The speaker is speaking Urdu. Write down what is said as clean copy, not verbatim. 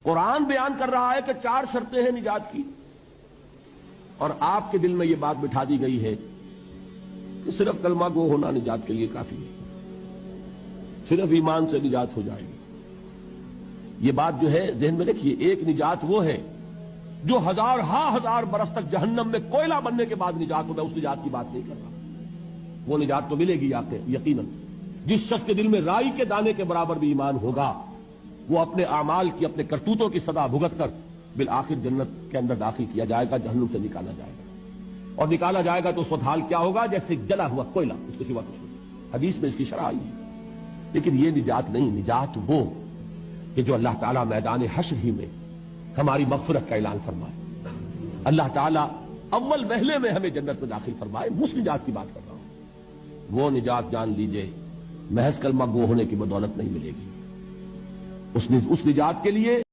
قرآن بیان کر رہا ہے کہ 4 شرطیں ہیں نجات کی، اور آپ کے دل میں یہ بات بٹھا دی گئی ہے کہ صرف کلمہ گو ہونا نجات کے لیے کافی ہے، صرف ایمان سے نجات ہو جائے گی۔ یہ بات جو ہے ذہن میں رکھیے، ایک نجات وہ ہے جو ہزار برس تک جہنم میں کوئلہ بننے کے بعد نجات ہو، میں اس نجات کی بات نہیں کر رہا۔ وہ نجات تو ملے گی آپ کو یقیناً۔ جس شخص کے دل میں رائی کے دانے کے برابر بھی ایمان ہوگا، وہ اپنے اعمال کی، اپنے کرتوتوں کی سزا بھگت کر بالآخر جنت کے اندر داخل کیا جائے گا، جہنم سے نکالا جائے گا، اور نکالا جائے گا تو اس وقت حال کیا ہوگا؟ جیسے جلا ہوا کوئلہ، اس کے سوا کچھ نہیں۔ حدیث میں اس کی شرح آئی ہے۔ لیکن یہ نجات نہیں، نجات وہ کہ جو اللہ تعالیٰ میدان حشر ہی میں ہماری مغفرت کا اعلان فرمائے، اللہ تعالیٰ اول وہلے میں ہمیں جنت میں داخل فرمائے، اس نجات کی بات کر رہا ہوں۔ وہ نجات جان لیجئے محض کلمہ گو ہونے کی بدولت نہیں ملے گی۔ اس نجات کے لیے